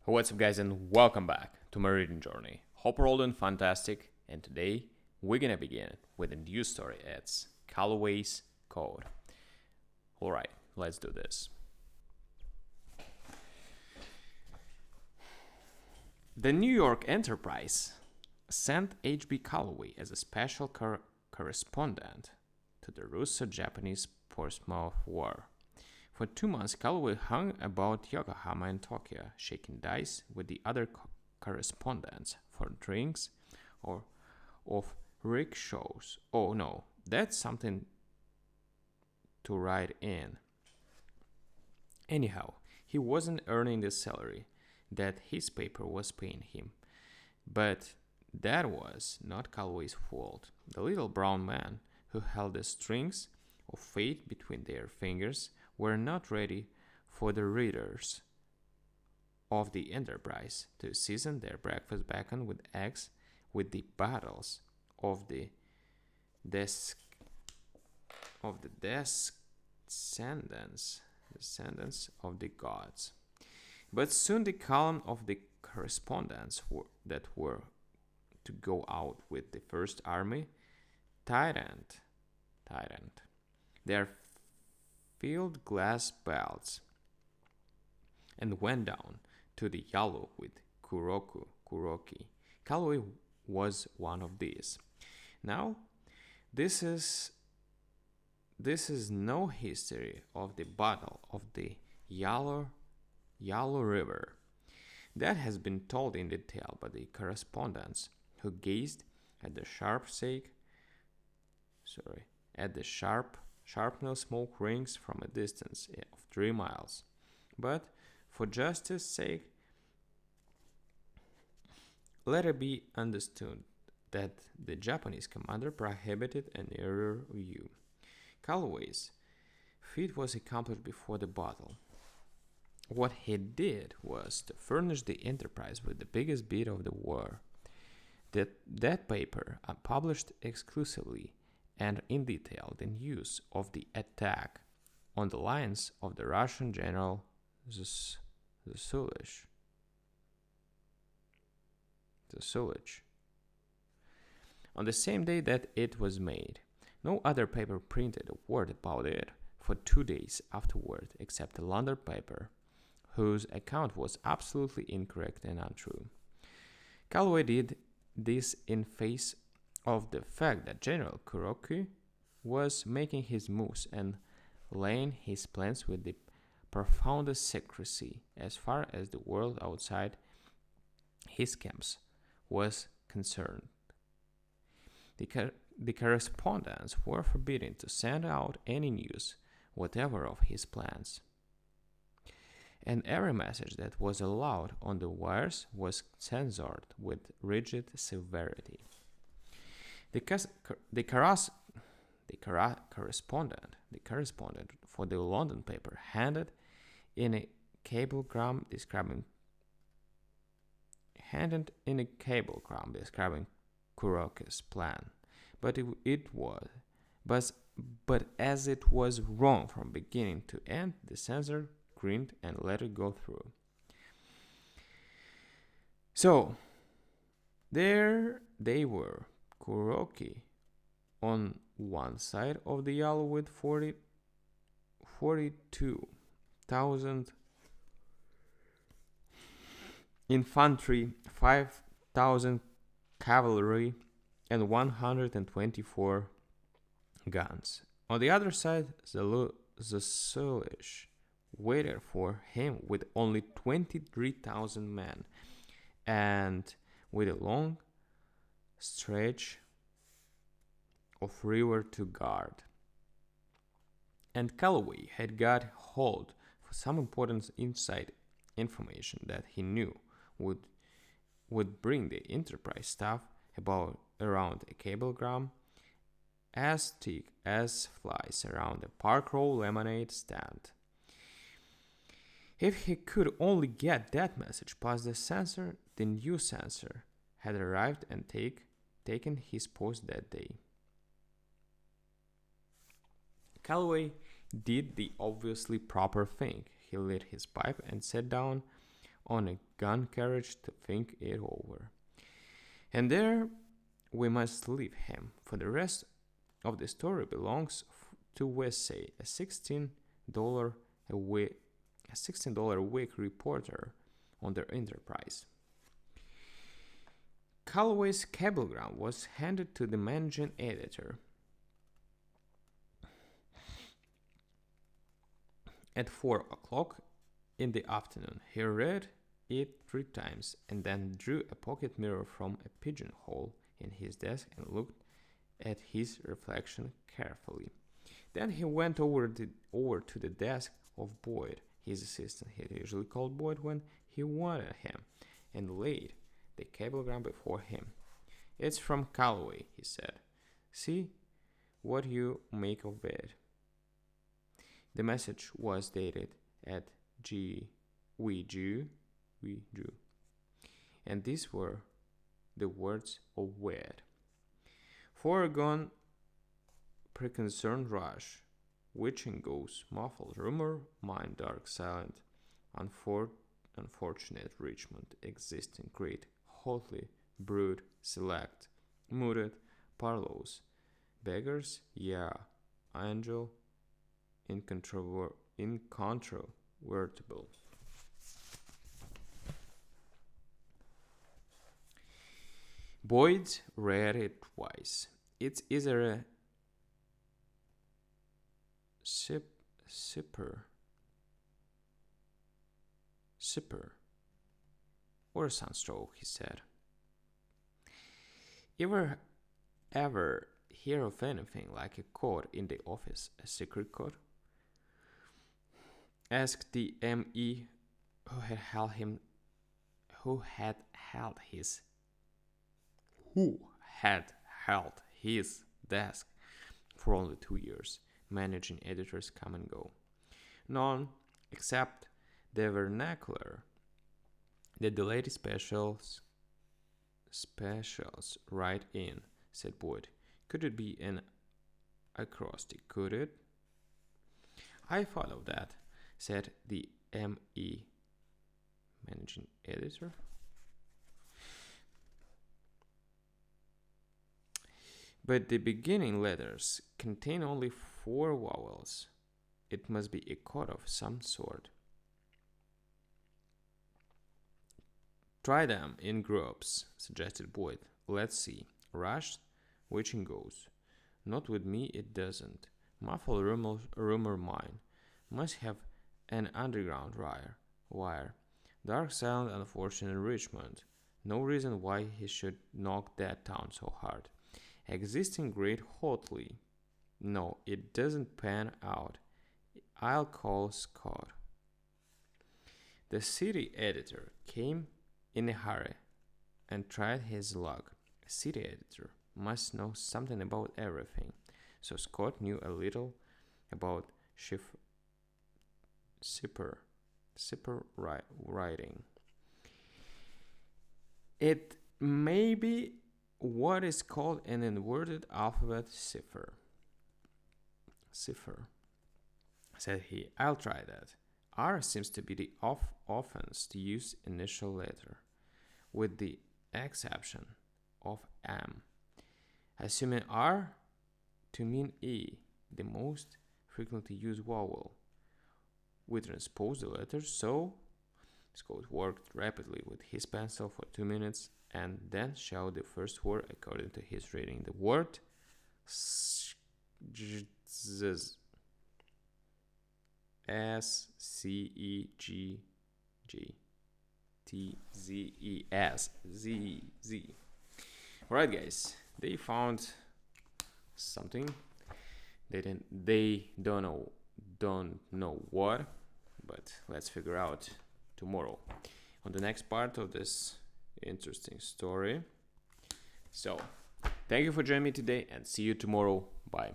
What's up, guys, and welcome back to my reading journey. Hope we're all doing fantastic, and today we're gonna begin with a new story. It's Calloway's Code. Alright, let's do this. The New York Enterprise sent H.B. Calloway as a special correspondent to the Russo-Japanese Portsmouth War. For 2 months, Calloway hung about Yokohama and Tokyo, shaking dice with the other correspondents for drinks or of rickshaws. Oh no, that's something to write in. Anyhow, he wasn't earning the salary that his paper was paying him. But that was not Calloway's fault. The little brown man who held the strings of fate between their fingers were not ready for the readers of the Enterprise to season their breakfast bacon with eggs with the battles of the descendants of the gods. But soon the column of the correspondents that were to go out with the First Army tightened their field glass belts and went down to the Yalu with Kuroki. Calloway was one of these. Now, this is no history of the Battle of the Yalu River. That has been told in detail by the correspondents who gazed at the sharp-nose smoke rings from a distance of 3 miles. But for justice' sake, let it be understood that the Japanese commander prohibited an aerial view. Calloway's feat was accomplished before the battle. What he did was to furnish the Enterprise with the biggest beat of the war. That paper published exclusively and in detail the news of the attack on the lines of the Russian General Zulich. On the same day that it was made. No other paper printed a word about it for 2 days afterward except the London paper, whose account was absolutely incorrect and untrue. Calloway did this in face of the fact that General Kuroki was making his moves and laying his plans with the profoundest secrecy as far as the world outside his camps was concerned. The correspondents were forbidden to send out any news whatever of his plans, and every message that was allowed on the wires was censored with rigid severity. The correspondent for the London paper handed in a cablegram describing Kuroki's plan, but as it was wrong from beginning to end, the censor grinned and let it go through. So there they were, Kuroki on one side of the Yalu with 42,000 infantry, 5,000 cavalry, and 124 guns. On the other side, the Zulich waited for him with only 23,000 men and with a long stretch of river to guard. And Calloway had got hold of some important inside information that he knew would bring the Enterprise staff around a cablegram as thick as flies around a Park Row lemonade stand. If he could only get that message past the censor, the new censor had arrived and taken his post that day. Calloway did the obviously proper thing. He lit his pipe and sat down on a gun carriage to think it over. And there we must leave him, for the rest of the story belongs to Wesley, a $16 a week reporter on the Enterprise. Calloway's cablegram was handed to the managing editor. At 4 o'clock in the afternoon, he read it 3 times and then drew a pocket mirror from a pigeonhole in his desk and looked at his reflection carefully. Then he went over to the desk of Boyd, his assistant. He usually called Boyd when he wanted him, and laid the cablegram before him. "It's from Calloway," he said. "See what you make of it." The message was dated at we drew, and these were the words of Wade. "Foregone preconcerned rush, witching ghost, muffled rumor, mind dark silent, unfortunate Richmond, existing great, hotly brewed, select, muted, parlows, beggars, yeah, angel, incontrovertible." Boyd read it twice. "It's either a sipper or a sunstroke," he said. Ever hear of anything like a code in the office, a secret code?" asked the M.E. who had held his desk for only 2 years. Managing editors come and go. "None, except the vernacular that the lady specials write in," said Boyd. "Could it be an acrostic, could it?" "I thought of that," said the M.E. managing editor. "But the beginning letters contain only 4 vowels. It must be a code of some sort." "Try them in groups," suggested Boyd. "Let's see. Rushed, witching goes. Not with me, it doesn't. Muffled rumor mine. Must have an underground wire. Dark silent unfortunate Richmond. No reason why he should knock that town so hard. Existing great hotly. No, it doesn't pan out. I'll call Scott." The city editor came in a hurry and tried his luck. A city editor must know something about everything, so Scott knew a little about cipher writing. "It may be what is called an inverted alphabet cipher," said he. "I'll try that. R seems to be the offense to use initial letter, with the exception of M. Assuming R to mean E, the most frequently used vowel. We transpose the letters so." Scott worked rapidly with his pencil for 2 minutes and then showed the first word according to his reading. The word SCEGGTZES. Alright, guys, they found something. They don't know what, but let's figure out tomorrow on the next part of this interesting story. So, thank you for joining me today and see you tomorrow. Bye.